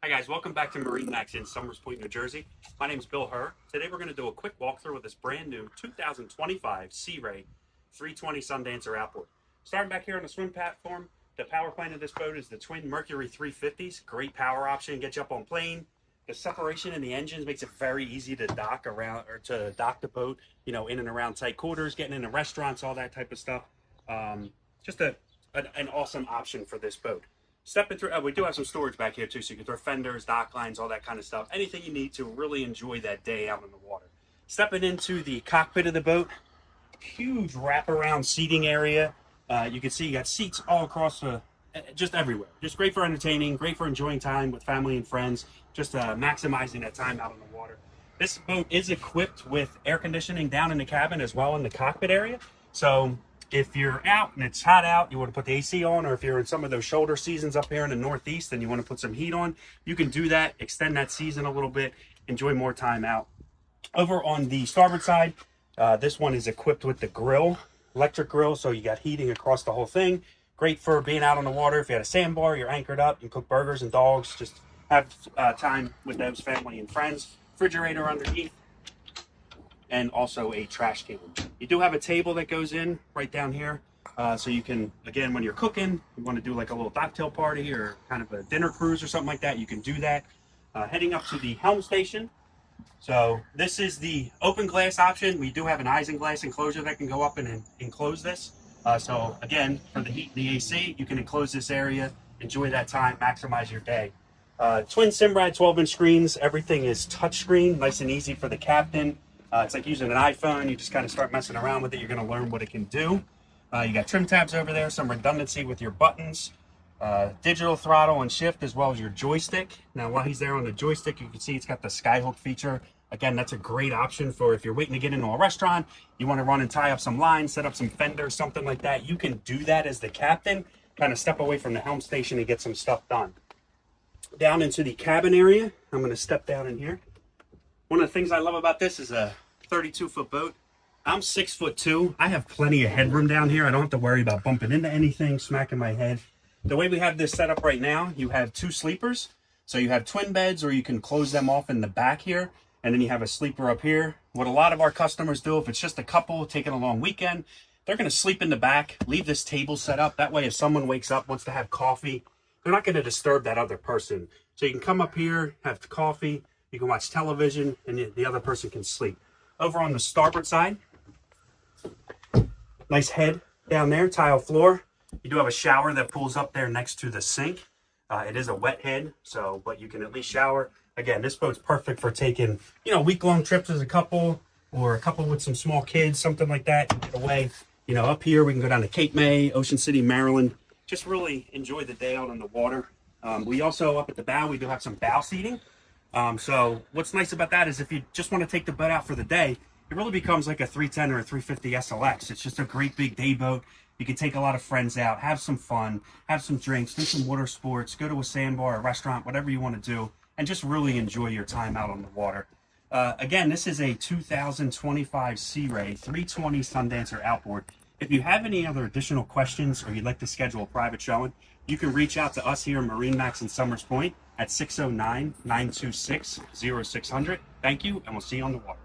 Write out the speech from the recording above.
Hi guys, welcome back to MarineMax in Somers Point, New Jersey. My name is Bill Herr. Today we're going to do a quick walkthrough with this brand new 2025 Sea Ray 320 Sundancer Outboard. Starting back here on the swim platform, the power plant of this boat is the twin Mercury 350s. Great power option, get you up on plane. The separation in the engines makes it very easy to dock around or to dock the boat, you know, in and around tight quarters, getting into restaurants, all that type of stuff. Just an awesome option for this boat. Stepping through, we do have some storage back here too, so you can throw fenders, dock lines, all that kind of stuff. Anything you need to really enjoy that day out in the water. Stepping into the cockpit of the boat, huge wraparound seating area. You can see you got seats all across just everywhere. Just great for entertaining, great for enjoying time with family and friends, just maximizing that time out in the water. This boat is equipped with air conditioning down in the cabin as well in the cockpit area. So if you're out and it's hot out, you want to put the AC on, or if you're in some of those shoulder seasons up here in the Northeast and you want to put some heat on, you can do that, extend that season a little bit, enjoy more time out. Over on the starboard side, this one is equipped with the grill, electric grill, so you got heating across the whole thing. Great for being out on the water. If you had a sandbar, you're anchored up, you cook burgers and dogs, just have time with those family and friends. Refrigerator underneath, and also a trash can. You do have a table that goes in right down here, so you can, again, when you're cooking, you want to do like a little cocktail party or kind of a dinner cruise or something like that, you can do that. Heading up to the helm station. So this is the open glass option. We do have an isinglass enclosure that can go up and enclose this. So again, for the heat and the AC, you can enclose this area, enjoy that time, maximize your day. Twin Simrad 12-inch screens. Everything is touchscreen, nice and easy for the captain. It's like using an iPhone. You just kind of start messing around with it. You're going to learn what it can do. You got trim tabs over there, some redundancy with your buttons, digital throttle and shift, as well as your joystick. Now, while he's there on the joystick, you can see it's got the skyhook feature. Again, that's a great option for if you're waiting to get into a restaurant, you want to run and tie up some lines, set up some fenders, something like that. You can do that as the captain, kind of step away from the helm station and get some stuff done. Down into the cabin area, I'm going to step down in here. One of the things I love about this is a 32-foot boat. I'm 6'2". I have plenty of headroom down here. I don't have to worry about bumping into anything, smacking my head. The way we have this set up right now, you have two sleepers. So you have twin beds, or you can close them off in the back here. And then you have a sleeper up here. What a lot of our customers do, if it's just a couple taking a long weekend, they're going to sleep in the back, leave this table set up. That way, if someone wakes up, wants to have coffee, they're not going to disturb that other person. So you can come up here, have coffee, you can watch television, and the other person can sleep. Over on the starboard side, nice head down there, tile floor. You do have a shower that pulls up there next to the sink. It is a wet head, but you can at least shower. Again, this boat's perfect for taking, week-long trips as a couple, or a couple with some small kids, something like that. You get away, up here, we can go down to Cape May, Ocean City, Maryland. Just really enjoy the day out on the water. We also, up at the bow, we do have some bow seating. So what's nice about that is if you just want to take the boat out for the day, it really becomes like a 310 or a 350 SLX. It's just a great big day boat. You can take a lot of friends out, have some fun, have some drinks, do some water sports, go to a sandbar, a restaurant, whatever you want to do, and just really enjoy your time out on the water. Again, this is a 2025 Sea Ray 320 Sundancer Outboard. If you have any other additional questions or you'd like to schedule a private showing, you can reach out to us here in MarineMax in Somers Point at 609-926-0600. Thank you, and we'll see you on the water.